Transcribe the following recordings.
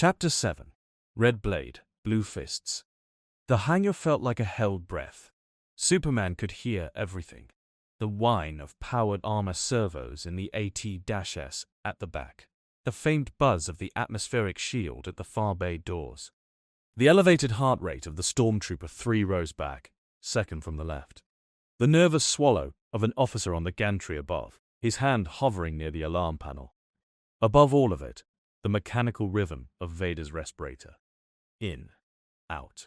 Chapter 7. Red Blade, Blue Fists. The hangar felt like a held breath. Superman could hear everything. The whine of powered armor servos in the AT-S at the back. The faint buzz of the atmospheric shield at the far bay doors. The elevated heart rate of the stormtrooper 3 rows back, second from the left. The nervous swallow of an officer on the gantry above, his hand hovering near the alarm panel. Above all of it, the mechanical rhythm of Vader's respirator. In, out.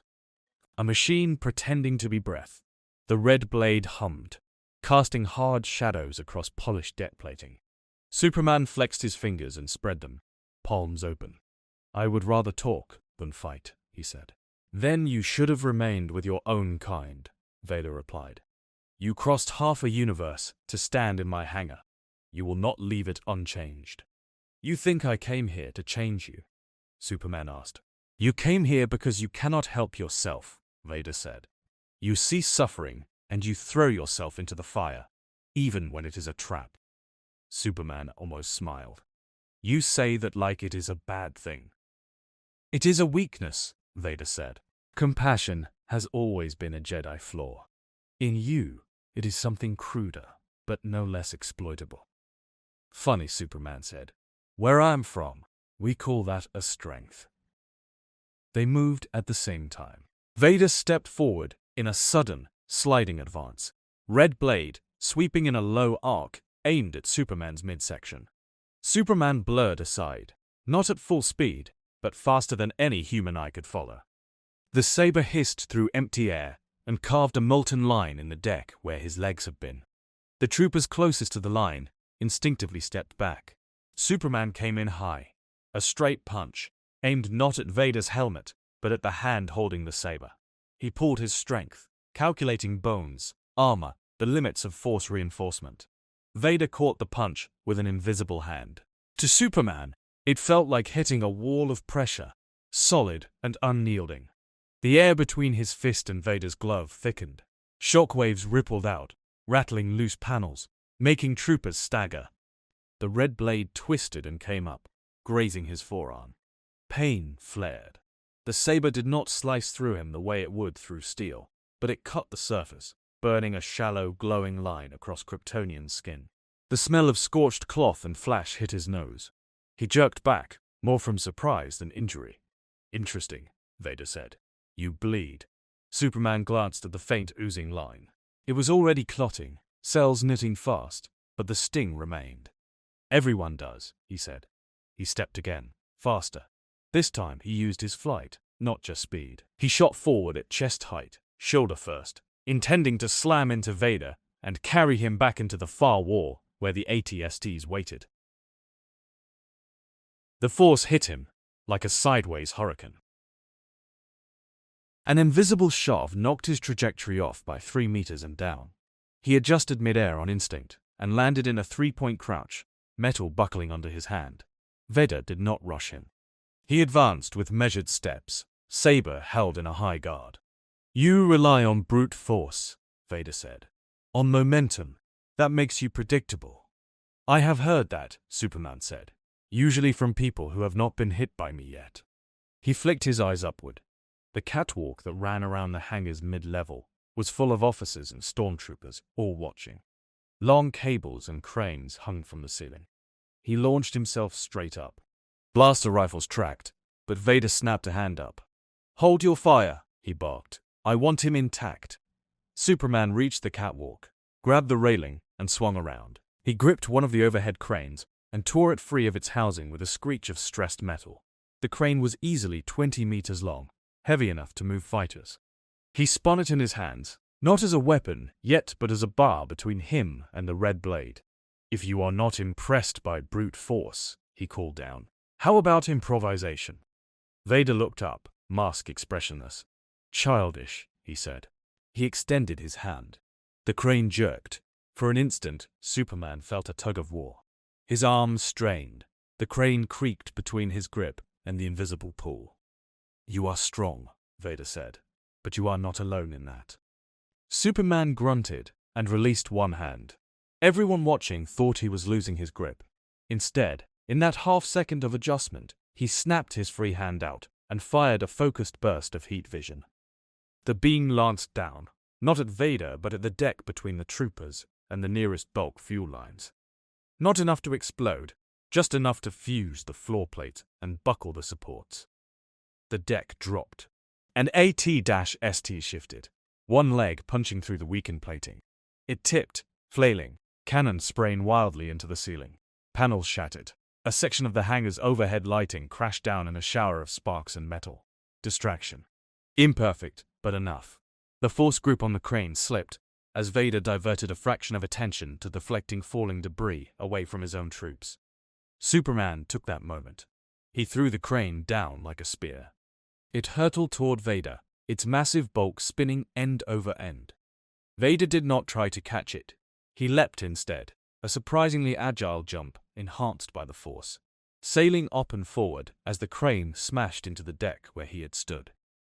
A machine pretending to be breath. The red blade hummed, casting hard shadows across polished deck plating. Superman flexed his fingers and spread them, palms open. "I would rather talk than fight," he said. "Then you should have remained with your own kind," Vader replied. "You crossed half a universe to stand in my hangar. You will not leave it unchanged." "You think I came here to change you?" Superman asked. "You came here because you cannot help yourself," Vader said. "You see suffering, and you throw yourself into the fire, even when it is a trap." Superman almost smiled. "You say that like it is a bad thing." "It is a weakness," Vader said. "Compassion has always been a Jedi flaw. In you, it is something cruder, but no less exploitable." "Funny," Superman said. "Where I'm from, we call that a strength." They moved at the same time. Vader stepped forward in a sudden, sliding advance. Red blade, sweeping in a low arc, aimed at Superman's midsection. Superman blurred aside, not at full speed, but faster than any human eye could follow. The saber hissed through empty air and carved a molten line in the deck where his legs had been. The troopers closest to the line instinctively stepped back. Superman came in high, a straight punch, aimed not at Vader's helmet, but at the hand holding the saber. He pulled his strength, calculating bones, armor, the limits of force reinforcement. Vader caught the punch with an invisible hand. To Superman, it felt like hitting a wall of pressure, solid and unyielding. The air between his fist and Vader's glove thickened. Shockwaves rippled out, rattling loose panels, making troopers stagger. The red blade twisted and came up, grazing his forearm. Pain flared. The saber did not slice through him the way it would through steel, but it cut the surface, burning a shallow, glowing line across Kryptonian skin. The smell of scorched cloth and flesh hit his nose. He jerked back, more from surprise than injury. "Interesting," Vader said. "You bleed." Superman glanced at the faint oozing line. It was already clotting, cells knitting fast, but the sting remained. "Everyone does," he said. He stepped again, faster. This time he used his flight, not just speed. He shot forward at chest height, shoulder first, intending to slam into Vader and carry him back into the far wall where the AT-STs waited. The force hit him like a sideways hurricane. An invisible shove knocked his trajectory off by 3 meters and down. He adjusted midair on instinct and landed in a 3-point crouch, metal buckling under his hand. Vader did not rush him. He advanced with measured steps, saber held in a high guard. "You rely on brute force," Vader said. "On momentum. That makes you predictable." "I have heard that," Superman said. "Usually from people who have not been hit by me yet." He flicked his eyes upward. The catwalk that ran around the hangar's mid-level was full of officers and stormtroopers, all watching. Long cables and cranes hung from the ceiling. He launched himself straight up. Blaster rifles tracked, but Vader snapped a hand up. "Hold your fire," he barked. "I want him intact." Superman reached the catwalk, grabbed the railing, and swung around. He gripped one of the overhead cranes and tore it free of its housing with a screech of stressed metal. The crane was easily 20 meters long, heavy enough to move fighters. He spun it in his hands, not as a weapon yet but as a bar between him and the red blade. "If you are not impressed by brute force," he called down, "how about improvisation?" Vader looked up, mask expressionless. "Childish," he said. He extended his hand. The crane jerked. For an instant, Superman felt a tug of war. His arms strained. The crane creaked between his grip and the invisible pull. "You are strong," Vader said, "but you are not alone in that." Superman grunted and released one hand. Everyone watching thought he was losing his grip. Instead, in that half second of adjustment, He snapped his free hand out and fired a focused burst of heat vision. The beam lanced down, not at Vader but at the deck between the troopers and the nearest bulk fuel lines. Not enough to explode, just enough to fuse the floor plate and buckle the supports. The deck dropped. An AT-ST shifted, one leg punching through the weakened plating. It tipped, flailing, cannon spraying wildly into the ceiling. Panels shattered. A section of the hangar's overhead lighting crashed down in a shower of sparks and metal. Distraction. Imperfect, but enough. The force group on the crane slipped as Vader diverted a fraction of attention to deflecting falling debris away from his own troops. Superman took that moment. He threw the crane down like a spear. It hurtled toward Vader, its massive bulk spinning end over end. Vader did not try to catch it. He leapt instead, a surprisingly agile jump enhanced by the force, sailing up and forward as the crane smashed into the deck where he had stood.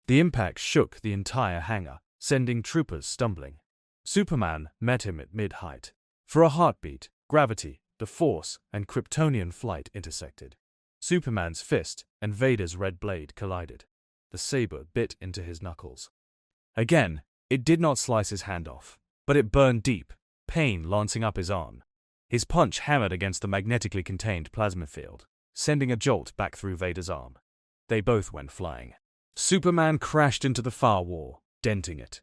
The impact shook the entire hangar, sending troopers stumbling. Superman met him at mid-height. For a heartbeat, gravity, the force, and Kryptonian flight intersected. Superman's fist and Vader's red blade collided. The saber bit into his knuckles. Again, it did not slice his hand off, but it burned deep, pain lancing up his arm. His punch hammered against the magnetically contained plasma field, sending a jolt back through Vader's arm. They both went flying. Superman crashed into the far wall, denting it.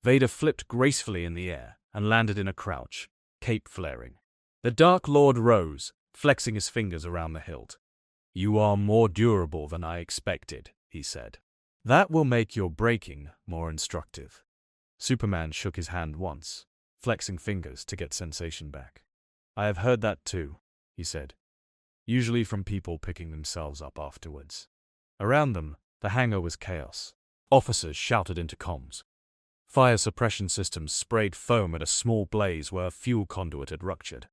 Vader flipped gracefully in the air and landed in a crouch, cape flaring. The Dark Lord rose, flexing his fingers around the hilt. "You are more durable than I expected," he said. "That will make your braking more instructive." Superman shook his hand once, flexing fingers to get sensation back. "I have heard that too," he said, usually from people picking themselves up afterwards. Around them, the hangar was chaos. Officers shouted into comms. Fire suppression systems sprayed foam at a small blaze where a fuel conduit had ruptured.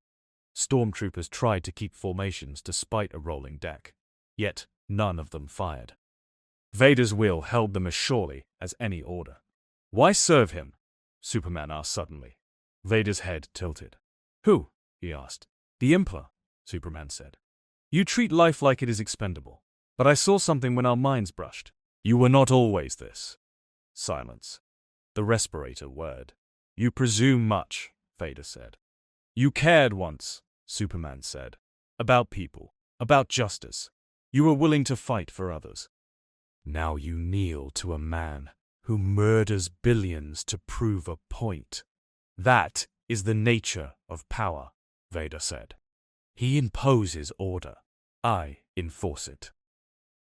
Stormtroopers tried to keep formations despite a rolling deck, yet none of them fired. Vader's will held them as surely as any order. "Why serve him?" Superman asked suddenly. Vader's head tilted. "Who?" he asked. "The Emperor," Superman said. "You treat life like it is expendable. But I saw something when our minds brushed. You were not always this." Silence. The respirator whirred. "You presume much," Vader said. "You cared once," Superman said. "About people, about justice. You were willing to fight for others. Now you kneel to a man who murders billions to prove a point. That is the nature of power," Vader said. "He imposes order. I enforce it.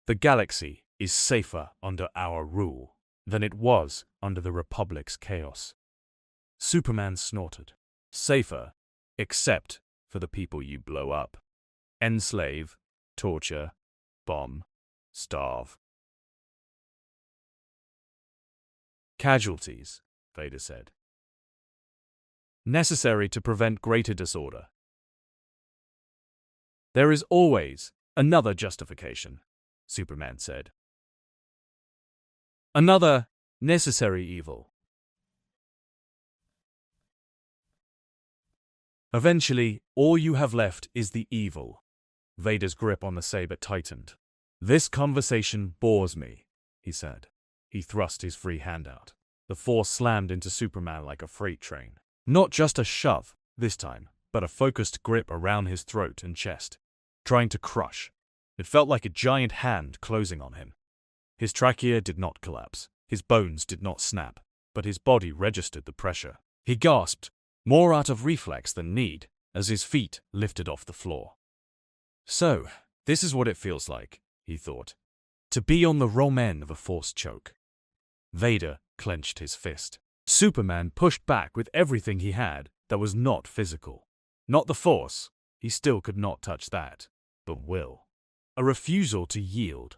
The galaxy is safer under our rule than it was under the Republic's chaos." Superman snorted. "Safer, except for the people you blow up. Enslave, torture, bomb, starve." "Casualties," Vader said. "Necessary to prevent greater disorder." "There is always another justification," Superman said. "Another necessary evil. Eventually, all you have left is the evil." Vader's grip on the saber tightened. "This conversation bores me," he said. He thrust his free hand out. The force slammed into Superman like a freight train. Not just a shove, this time, but a focused grip around his throat and chest, trying to crush. It felt like a giant hand closing on him. His trachea did not collapse, his bones did not snap, but his body registered the pressure. He gasped, more out of reflex than need, as his feet lifted off the floor. "So, this is what it feels like," he thought. "To be on the wrong end of a force choke." Vader clenched his fist. Superman pushed back with everything he had that was not physical. Not the force, he still could not touch that, but will. A refusal to yield.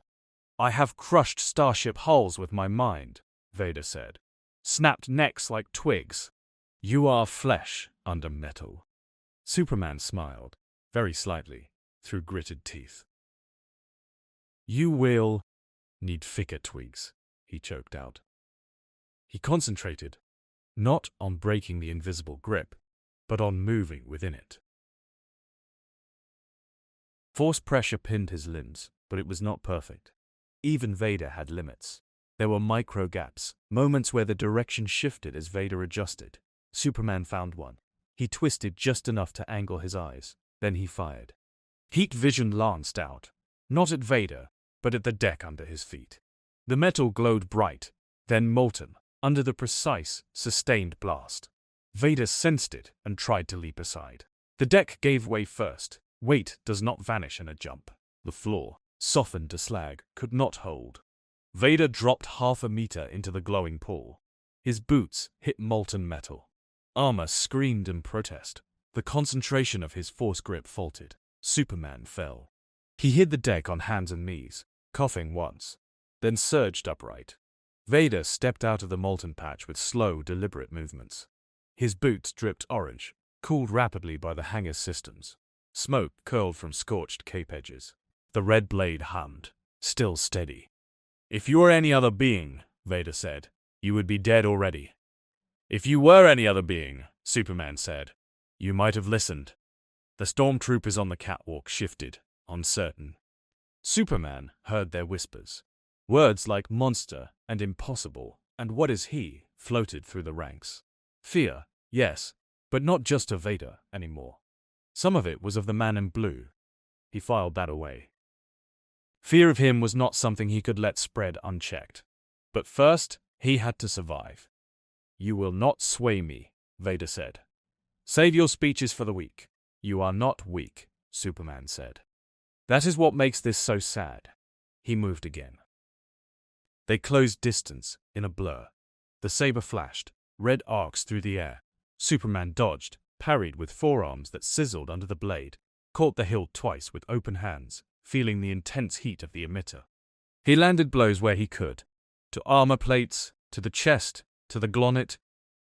"I have crushed starship hulls with my mind," Vader said. "Snapped necks like twigs. You are flesh under metal." Superman smiled, very slightly, through gritted teeth. "You will need thicker twigs," he choked out. He concentrated, not on breaking the invisible grip, but on moving within it. Force pressure pinned his limbs, but it was not perfect. Even Vader had limits. There were micro gaps, moments where the direction shifted as Vader adjusted. Superman found one. He twisted just enough to angle his eyes. Then he fired. Heat vision lanced out, not at Vader, but at the deck under his feet. The metal glowed bright, then molten, under the precise, sustained blast. Vader sensed it and tried to leap aside. The deck gave way first. Weight does not vanish in a jump. The floor, softened to slag, could not hold. Vader dropped half a meter into the glowing pool. His boots hit molten metal. Armor screamed in protest. The concentration of his force grip faltered. Superman fell. He hit the deck on hands and knees, coughing once, then surged upright. Vader stepped out of the molten patch with slow, deliberate movements. His boots dripped orange, cooled rapidly by the hangar's systems. Smoke curled from scorched cape edges. The red blade hummed, still steady. "If you were any other being," Vader said, "you would be dead already." "If you were any other being," Superman said, "you might have listened." The stormtroopers on the catwalk shifted, uncertain. Superman heard their whispers. Words like monster and impossible and what is he floated through the ranks. Fear, yes, but not just of Vader anymore. Some of it was of the man in blue. He filed that away. Fear of him was not something he could let spread unchecked. But first, he had to survive. "You will not sway me," Vader said. "Save your speeches for the weak." "You are not weak," Superman said. "That is what makes this so sad." He moved again. They closed distance in a blur. The saber flashed, red arcs through the air. Superman dodged, parried with forearms that sizzled under the blade, caught the hilt twice with open hands, feeling the intense heat of the emitter. He landed blows where he could, to armor plates, to the chest, to the glonnet.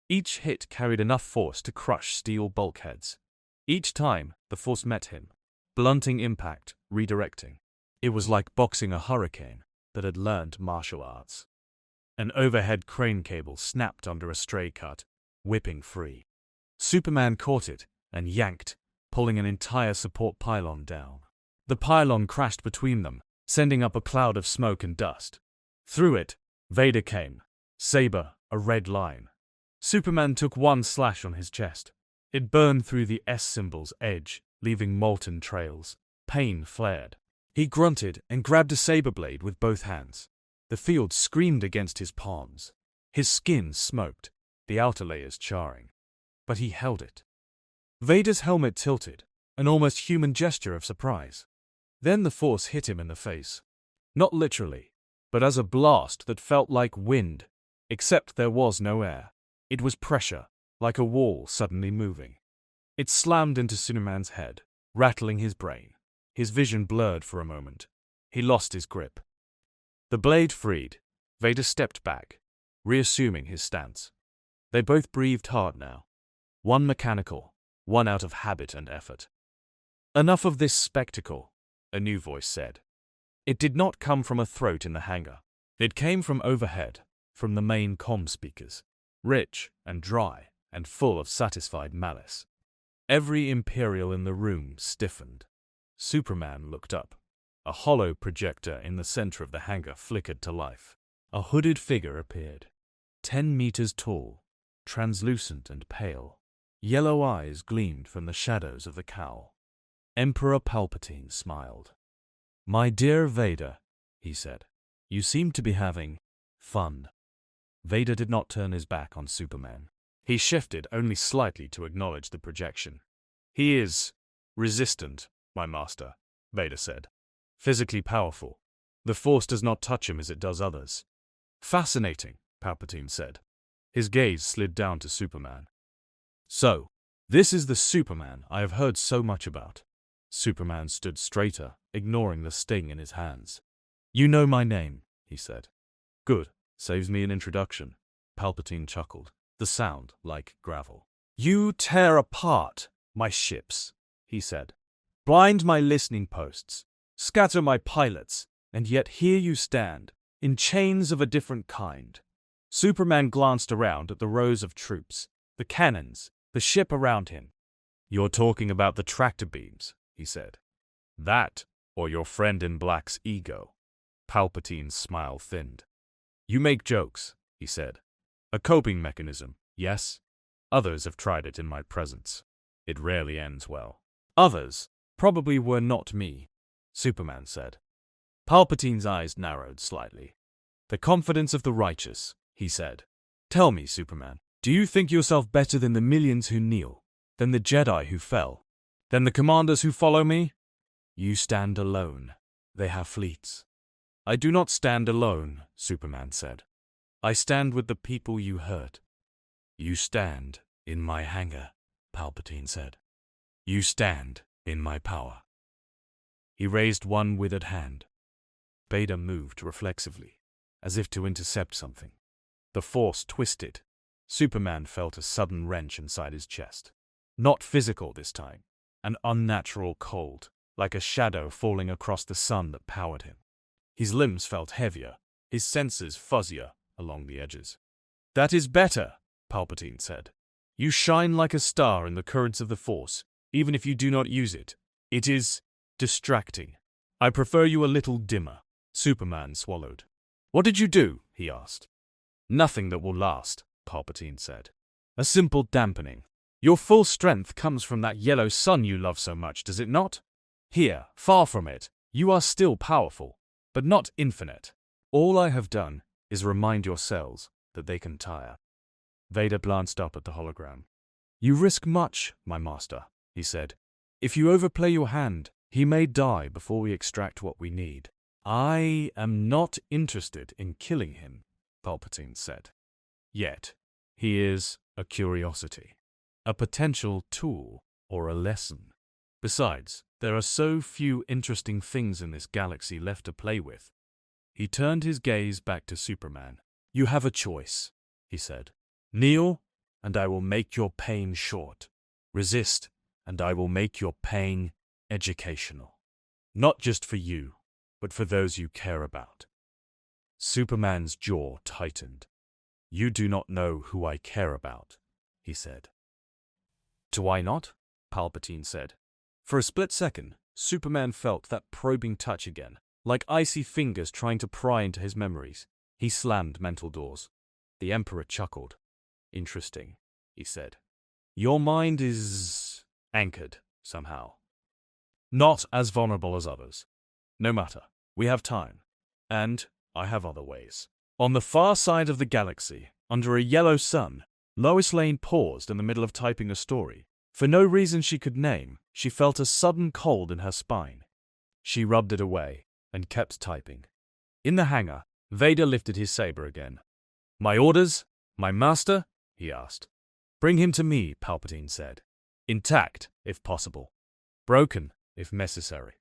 Each hit carried enough force to crush steel bulkheads. Each time, the force met him, blunting impact, redirecting. It was like boxing a hurricane that had learned martial arts. An overhead crane cable snapped under a stray cut, whipping free. Superman caught it and yanked, pulling an entire support pylon down. The pylon crashed between them, sending up a cloud of smoke and dust. Through it, Vader came, saber a red line. Superman took one slash on his chest. It burned through the S symbol's edge, leaving molten trails. Pain flared. He grunted and grabbed a saber blade with both hands. The field screamed against his palms. His skin smoked, the outer layers charring. But he held it. Vader's helmet tilted, an almost human gesture of surprise. Then the force hit him in the face. Not literally, but as a blast that felt like wind, except there was no air. It was pressure, like a wall suddenly moving. It slammed into Superman's head, rattling his brain. His vision blurred for a moment. He lost his grip. The blade freed. Vader stepped back, reassuming his stance. They both breathed hard now. One mechanical, one out of habit and effort. "Enough of this spectacle," a new voice said. It did not come from a throat in the hangar. It came from overhead, from the main comm speakers, rich and dry and full of satisfied malice. Every Imperial in the room stiffened. Superman looked up. A hollow projector in the center of the hangar flickered to life. A hooded figure appeared. 10 meters tall, translucent and pale. Yellow eyes gleamed from the shadows of the cowl. Emperor Palpatine smiled. "My dear Vader," he said, "you seem to be having fun." Vader did not turn his back on Superman. He shifted only slightly to acknowledge the projection. "He is resistant, my master," Vader said. "Physically powerful. The Force does not touch him as it does others." "Fascinating," Palpatine said. His gaze slid down to Superman. "So, this is the Superman I have heard so much about." Superman stood straighter, ignoring the sting in his hands. "You know my name," he said. "Good. Saves me an introduction." Palpatine chuckled, the sound like gravel. "You tear apart my ships," he said. "Blind my listening posts, scatter my pilots, and yet here you stand, in chains of a different kind." Superman glanced around at the rows of troops, the cannons, the ship around him. "You're talking about the tractor beams," he said. "That or your friend in black's ego? Palpatine's smile thinned. You make jokes, he said. A coping mechanism, yes? Others have tried it in my presence. It rarely ends well. Others probably were not me, Superman said. Palpatine's eyes narrowed slightly. The confidence of the righteous, he said. Tell me, Superman, do you think yourself better than the millions who kneel, than the Jedi who fell, than the commanders who follow me? You stand alone. They have fleets. I do not stand alone, Superman said. I stand with the people you hurt. You stand in my hangar, Palpatine said. You stand in my power. He raised one withered hand. Vader moved reflexively, as if to intercept something. The Force twisted. Superman felt a sudden wrench inside his chest. Not physical this time, an unnatural cold, like a shadow falling across the sun that powered him. His limbs felt heavier, his senses fuzzier along the edges. That is better, Palpatine said. You shine like a star in the currents of the Force, even if you do not use it. It is distracting. I prefer you a little dimmer. Superman swallowed. What did you do? He asked. Nothing that will last, Palpatine said. A simple dampening. Your full strength comes from that yellow sun you love so much, does it not? Here, far from it, you are still powerful, but not infinite. All I have done is remind your cells that they can tire. Vader glanced up at the hologram. You risk much, my master, he said. If you overplay your hand, he may die before we extract what we need. I am not interested in killing him, Palpatine said. Yet, he is a curiosity, a potential tool, or a lesson. Besides, there are so few interesting things in this galaxy left to play with. He turned his gaze back to Superman. You have a choice, he said. Kneel, and I will make your pain short. Resist, and I will make your pain educational. Not just for you, but for those you care about. Superman's jaw tightened. You do not know who I care about, he said. Do I not? Palpatine said. For a split second, Superman felt that probing touch again, like icy fingers trying to pry into his memories. He slammed mental doors. The Emperor chuckled. Interesting, he said. Your mind is anchored, somehow. Not as vulnerable as others. No matter, we have time. And I have other ways. On the far side of the galaxy, under a yellow sun, Lois Lane paused in the middle of typing a story. For no reason she could name, she felt a sudden cold in her spine. She rubbed it away and kept typing. In the hangar, Vader lifted his saber again. My orders? My master? He asked. Bring him to me, Palpatine said. Intact, if possible. Broken, if necessary.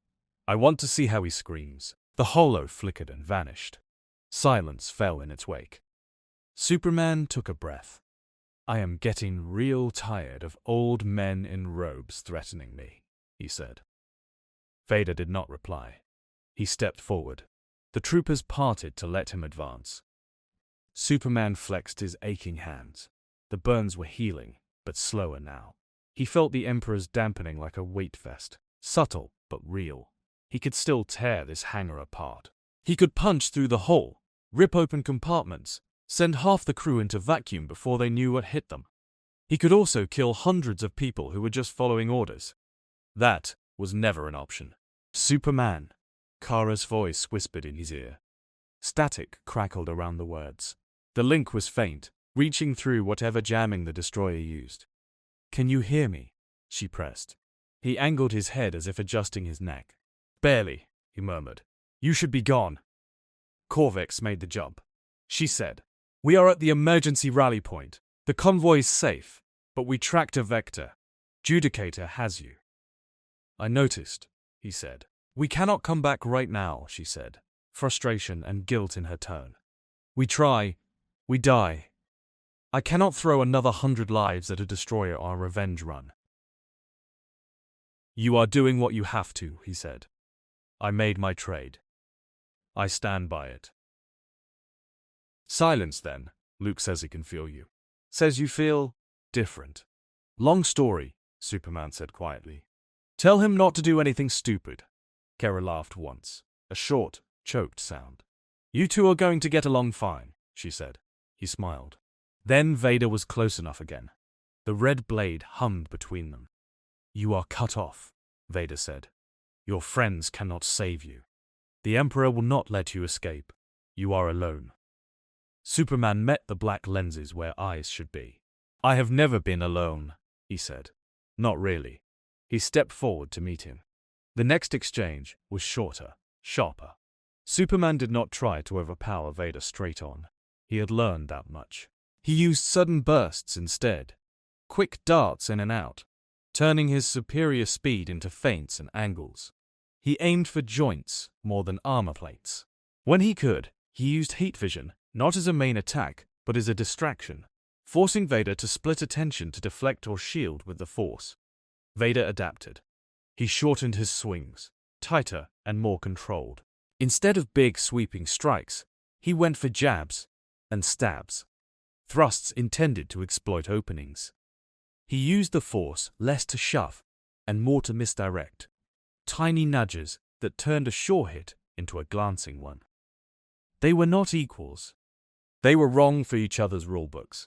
I want to see how he screams. The holo flickered and vanished. Silence fell in its wake. Superman took a breath. I am getting real tired of old men in robes threatening me, he said. Vader did not reply. He stepped forward. The troopers parted to let him advance. Superman flexed his aching hands. The burns were healing, but slower now. He felt the Emperor's dampening like a weight vest, subtle but real. He could still tear this hangar apart. He could punch through the hull, rip open compartments, send half the crew into vacuum before they knew what hit them. He could also kill hundreds of people who were just following orders. That was never an option. Superman, Kara's voice whispered in his ear. Static crackled around the words. The link was faint, reaching through whatever jamming the destroyer used. Can you hear me? She pressed. He angled his head as if adjusting his neck. Barely, he murmured. You should be gone. Corvex made the jump. She said, We are at the emergency rally point. The convoy is safe, but we tracked a vector. Judicator has you. I noticed, he said. We cannot come back right now, she said, frustration and guilt in her tone. We try, we die. I cannot throw another 100 lives at a destroyer on a revenge run. You are doing what you have to, he said. I made my trade. I stand by it. Silence then, Luke says he can feel you. Says you feel different. Long story, Superman said quietly. Tell him not to do anything stupid. Kara laughed once, a short, choked sound. You two are going to get along fine, she said. He smiled. Then Vader was close enough again. The red blade hummed between them. You are cut off, Vader said. Your friends cannot save you. The Emperor will not let you escape. You are alone. Superman met the black lenses where eyes should be. I have never been alone, he said. Not really. He stepped forward to meet him. The next exchange was shorter, sharper. Superman did not try to overpower Vader straight on. He had learned that much. He used sudden bursts instead, quick darts in and out, turning his superior speed into feints and angles. He aimed for joints more than armor plates. When he could, he used heat vision, not as a main attack, but as a distraction, forcing Vader to split attention to deflect or shield with the Force. Vader adapted. He shortened his swings, tighter and more controlled. Instead of big sweeping strikes, he went for jabs and stabs, thrusts intended to exploit openings. He used the Force less to shove and more to misdirect, tiny nudges that turned a sure hit into a glancing one. They were not equals. They were wrong for each other's rulebooks.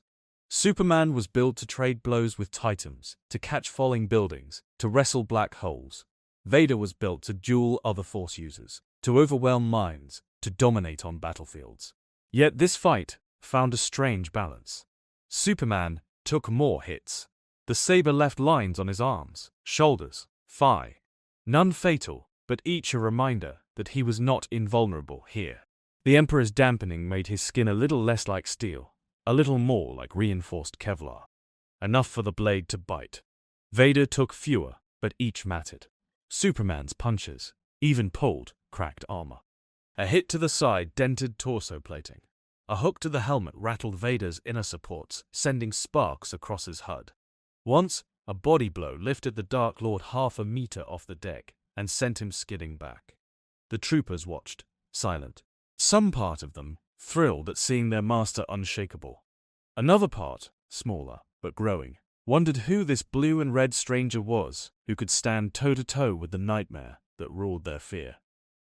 Superman was built to trade blows with Titans, to catch falling buildings, to wrestle black holes. Vader was built to duel other Force users, to overwhelm minds, to dominate on battlefields. Yet this fight found a strange balance. Superman took more hits. The saber left lines on his arms, shoulders, thigh. None fatal, but each a reminder that he was not invulnerable here. The Emperor's dampening made his skin a little less like steel, a little more like reinforced Kevlar. Enough for the blade to bite. Vader took fewer, but each mattered. Superman's punches, even pulled, cracked armor. A hit to the side dented torso plating. A hook to the helmet rattled Vader's inner supports, sending sparks across his HUD. Once, a body blow lifted the Dark Lord half a meter off the deck and sent him skidding back. The troopers watched, silent. Some part of them thrilled at seeing their master unshakable. Another part, smaller but growing, wondered who this blue and red stranger was who could stand toe-to-toe with the nightmare that ruled their fear.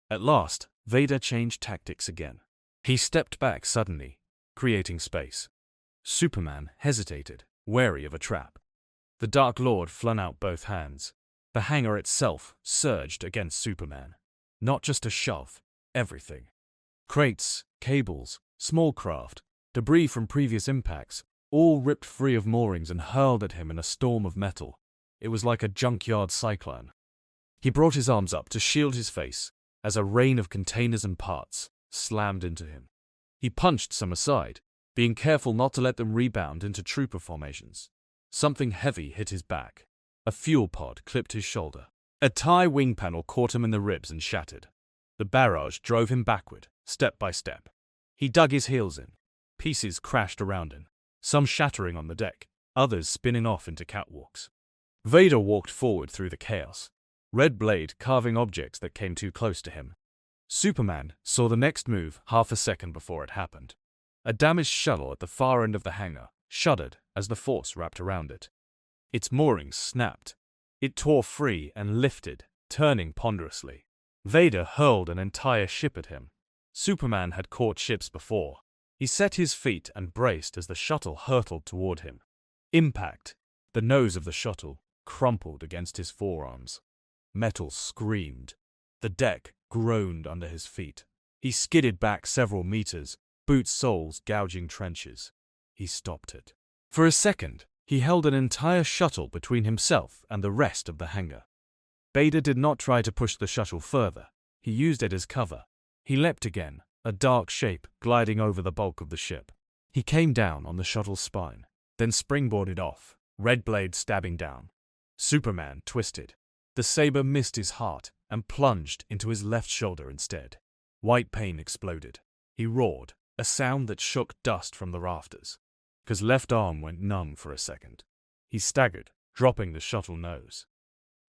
At last, Vader changed tactics again. He stepped back suddenly, creating space. Superman hesitated, wary of a trap. The Dark Lord flung out both hands. The hangar itself surged against Superman. Not just a shove, everything. Crates, cables, small craft, debris from previous impacts, all ripped free of moorings and hurled at him in a storm of metal. It was like a junkyard cyclone. He brought his arms up to shield his face as a rain of containers and parts slammed into him. He punched some aside, being careful not to let them rebound into trooper formations. Something heavy hit his back. A fuel pod clipped his shoulder. A TIE wing panel caught him in the ribs and shattered. The barrage drove him backward, step by step. He dug his heels in. Pieces crashed around him, some shattering on the deck, others spinning off into catwalks. Vader walked forward through the chaos, red blade carving objects that came too close to him. Superman saw the next move half a second before it happened. A damaged shuttle at the far end of the hangar shuddered as the Force wrapped around it. Its moorings snapped. It tore free and lifted, turning ponderously. Vader hurled an entire ship at him. Superman had caught ships before. He set his feet and braced as the shuttle hurtled toward him. Impact. The nose of the shuttle crumpled against his forearms. Metal screamed. The deck groaned under his feet. He skidded back several meters, boot soles gouging trenches. He stopped it. For a second, he held an entire shuttle between himself and the rest of the hangar. Vader did not try to push the shuttle further. He used it as cover. He leapt again, a dark shape gliding over the bulk of the ship. He came down on the shuttle's spine, then springboarded off, red blade stabbing down. Superman twisted. The saber missed his heart and plunged into his left shoulder instead. White pain exploded. He roared, a sound that shook dust from the rafters. His left arm went numb for a second. He staggered, dropping the shuttle nose.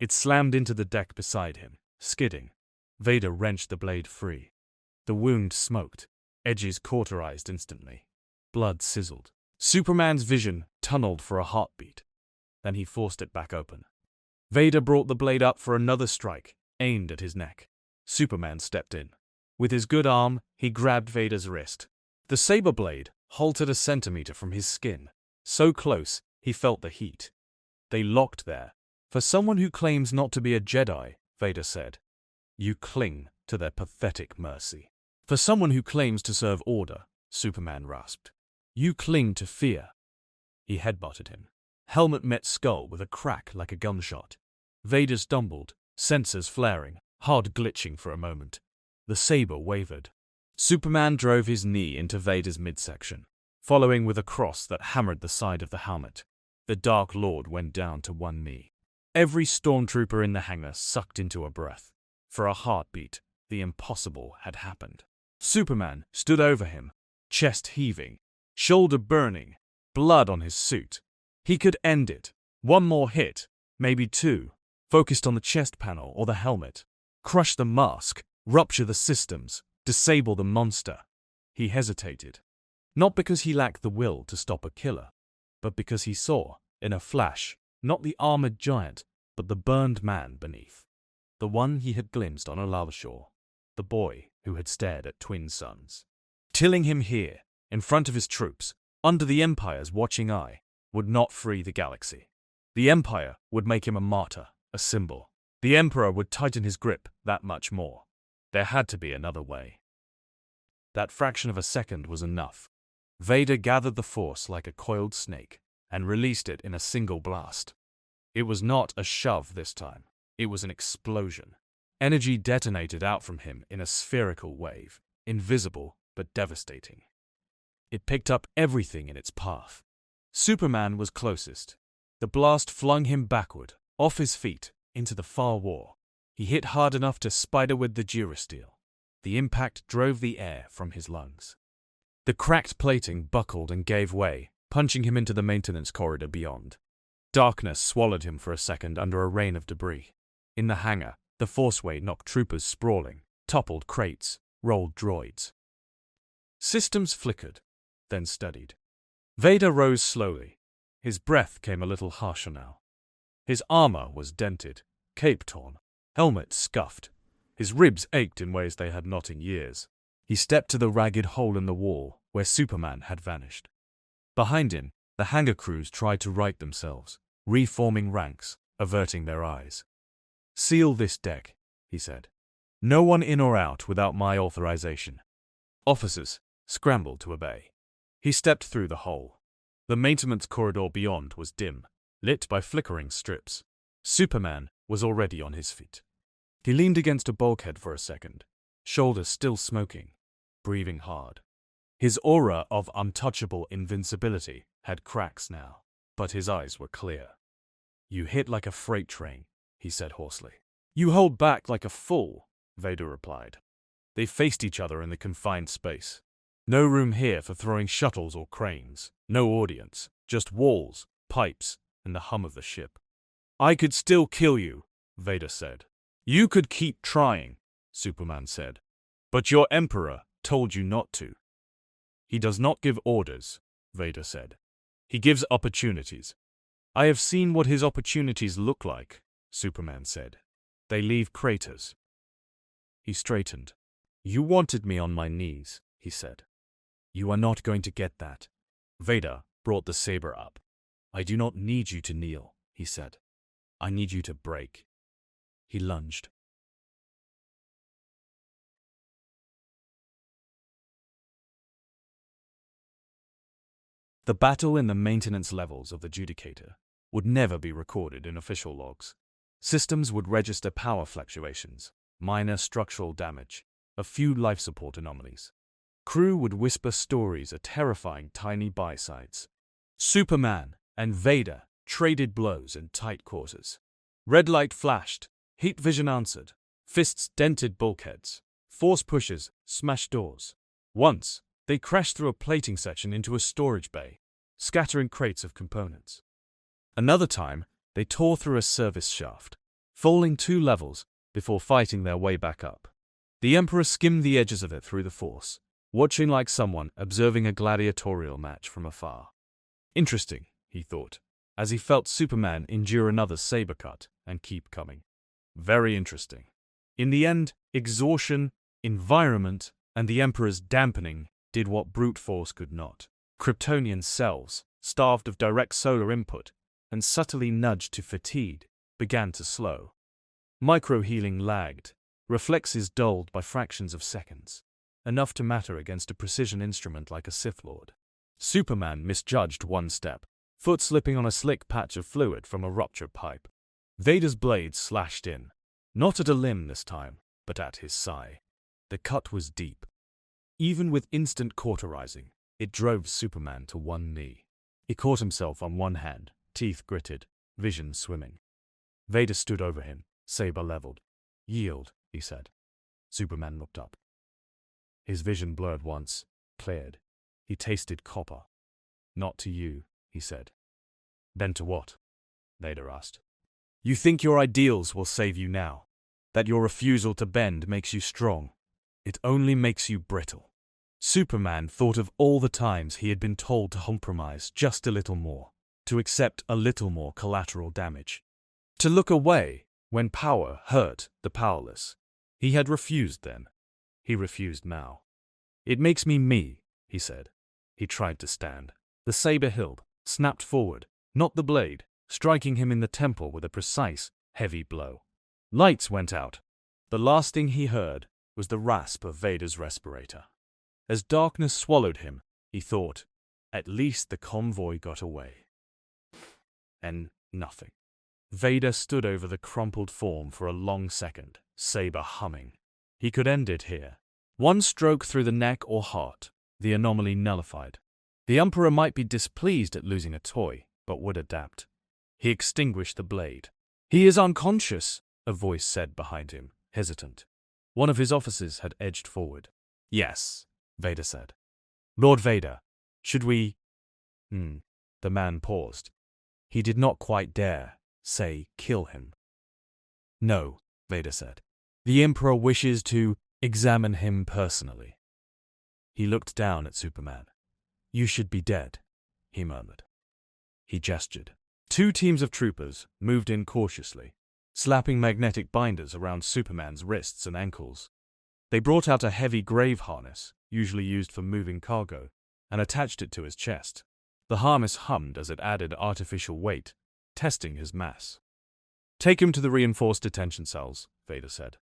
It slammed into the deck beside him, skidding. Vader wrenched the blade free. The wound smoked, edges cauterized instantly. Blood sizzled. Superman's vision tunneled for a heartbeat. Then he forced it back open. Vader brought the blade up for another strike, aimed at his neck. Superman stepped in. With his good arm, he grabbed Vader's wrist. The saber blade halted a centimeter from his skin, so close he felt the heat. They locked there. For someone who claims not to be a Jedi, Vader said, you cling to their pathetic mercy. For someone who claims to serve order, Superman rasped, you cling to fear. He headbutted him. Helmet met skull with a crack like a gunshot. Vader stumbled, sensors flaring, hard glitching for a moment. The saber wavered. Superman drove his knee into Vader's midsection, following with a cross that hammered the side of the helmet. The Dark Lord went down to one knee. Every stormtrooper in the hangar sucked into a breath. For a heartbeat, the impossible had happened. Superman stood over him, chest heaving, shoulder burning, blood on his suit. He could end it. One more hit, maybe two, focused on the chest panel or the helmet. Crush the mask, rupture the systems, disable the monster. He hesitated. Not because he lacked the will to stop a killer, but because he saw, in a flash, not the armored giant, but the burned man beneath. The one he had glimpsed on a lava shore. The boy who had stared at twin suns. Killing him here, in front of his troops, under the Empire's watching eye, would not free the galaxy. The Empire would make him a martyr, a symbol. The Emperor would tighten his grip that much more. There had to be another way. That fraction of a second was enough. Vader gathered the Force like a coiled snake and released it in a single blast. It was not a shove this time. It was an explosion. Energy detonated out from him in a spherical wave, invisible but devastating. It picked up everything in its path. Superman was closest. The blast flung him backward, off his feet, into the far war. He hit hard enough to spiderweb the durasteel. The impact drove the air from his lungs. The cracked plating buckled and gave way, punching him into the maintenance corridor beyond. Darkness swallowed him for a second under a rain of debris. In the hangar, the forceway knocked troopers sprawling, toppled crates, rolled droids. Systems flickered, then steadied. Vader rose slowly. His breath came a little harsher now. His armor was dented, cape torn, helmet scuffed. His ribs ached in ways they had not in years. He stepped to the ragged hole in the wall where Superman had vanished. Behind him, the hangar crews tried to right themselves, reforming ranks, averting their eyes. "Seal this deck," he said. "No one in or out without my authorization." Officers scrambled to obey. He stepped through the hole. The maintenance corridor beyond was dim, lit by flickering strips. Superman was already on his feet. He leaned against a bulkhead for a second, shoulders still smoking, breathing hard. His aura of untouchable invincibility had cracks now, but his eyes were clear. "You hit like a freight train," he said hoarsely. "You hold back like a fool," Vader replied. They faced each other in the confined space. No room here for throwing shuttles or cranes. No audience, just walls, pipes, and the hum of the ship. "I could still kill you," Vader said. "You could keep trying," Superman said. "But your Emperor told you not to." "He does not give orders," Vader said. "He gives opportunities." "I have seen what his opportunities look like," Superman said. "They leave craters." He straightened. "You wanted me on my knees," he said. "You are not going to get that." Vader brought the saber up. "I do not need you to kneel," he said. "I need you to break." He lunged. The battle in the maintenance levels of the Judicator would never be recorded in official logs. Systems would register power fluctuations, minor structural damage, a few life support anomalies. Crew would whisper stories of terrifying tiny bysides. Superman and Vader traded blows in tight quarters. Red light flashed, heat vision answered, fists dented bulkheads, force pushes smashed doors. Once, they crashed through a plating section into a storage bay, scattering crates of components. Another time, they tore through a service shaft, falling 2 levels before fighting their way back up. The Emperor skimmed the edges of it through the Force, watching like someone observing a gladiatorial match from afar. Interesting, he thought, as he felt Superman endure another saber cut and keep coming. Very interesting. In the end, exhaustion, environment, and the Emperor's dampening did what brute force could not. Kryptonian cells, starved of direct solar input and subtly nudged to fatigue, began to slow. Micro-healing lagged, reflexes dulled by fractions of seconds, enough to matter against a precision instrument like a Sith Lord. Superman misjudged one step, foot slipping on a slick patch of fluid from a ruptured pipe. Vader's blade slashed in, not at a limb this time, but at his thigh. The cut was deep. Even with instant cauterizing, it drove Superman to one knee. He caught himself on one hand, teeth gritted, vision swimming. Vader stood over him, saber leveled. "Yield," he said. Superman looked up. His vision blurred once, cleared. He tasted copper. "Not to you," he said. "Then to what?" Vader asked. "You think your ideals will save you now, that your refusal to bend makes you strong. It only makes you brittle." Superman thought of all the times he had been told to compromise just a little more, to accept a little more collateral damage, to look away when power hurt the powerless. He had refused then. He refused now. "It makes me me," he said. He tried to stand. The saber hilt snapped forward, not the blade, striking him in the temple with a precise, heavy blow. Lights went out. The last thing he heard was the rasp of Vader's respirator. As darkness swallowed him, he thought, at least the convoy got away. And nothing. Vader stood over the crumpled form for a long second, saber humming. He could end it here. One stroke through the neck or heart, the anomaly nullified. The Emperor might be displeased at losing a toy, but would adapt. He extinguished the blade. "He is unconscious," a voice said behind him, hesitant. One of his officers had edged forward. "Yes," Vader said. "Lord Vader, should we—" The man paused. He did not quite dare say kill him. "No," Vader said. "The Emperor wishes to examine him personally." He looked down at Superman. "You should be dead," he murmured. He gestured. Two teams of troopers moved in cautiously, slapping magnetic binders around Superman's wrists and ankles. They brought out a heavy grave harness, usually used for moving cargo, and attached it to his chest. The harness hummed as it added artificial weight, testing his mass. "Take him to the reinforced detention cells," Vader said.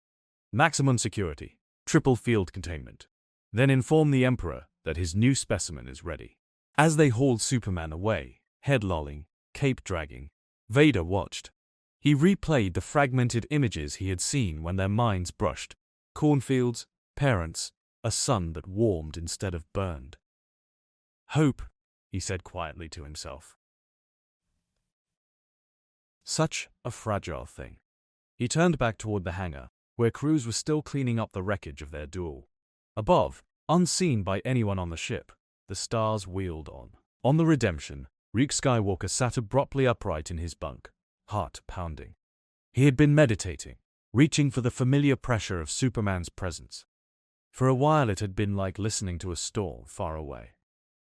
"Maximum security, triple field containment. Then inform the Emperor that his new specimen is ready." As they hauled Superman away, head lolling, cape dragging, Vader watched. He replayed the fragmented images he had seen when their minds brushed. Cornfields, parents, a sun that warmed instead of burned. "Hope," he said quietly to himself. Such a fragile thing. He turned back toward the hangar, where crews were still cleaning up the wreckage of their duel. Above, unseen by anyone on the ship, the stars wheeled on. On the Redemption, Luke Skywalker sat abruptly upright in his bunk, heart pounding. He had been meditating, reaching for the familiar pressure of Superman's presence. For a while it had been like listening to a storm far away.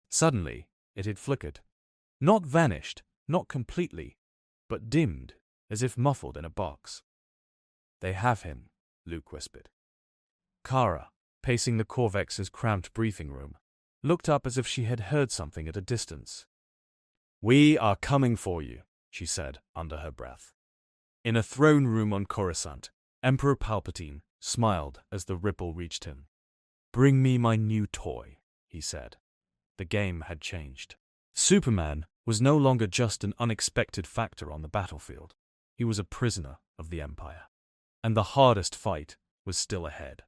Suddenly, it had flickered. Not vanished, not completely, but dimmed, as if muffled in a box. "They have him," Luke whispered. Kara, pacing the Corvex's cramped briefing room, looked up as if she had heard something at a distance. "We are coming for you," she said under her breath. In a throne room on Coruscant, Emperor Palpatine smiled as the ripple reached him. "Bring me my new toy," he said. The game had changed. Superman was no longer just an unexpected factor on the battlefield. He was a prisoner of the Empire. And the hardest fight was still ahead.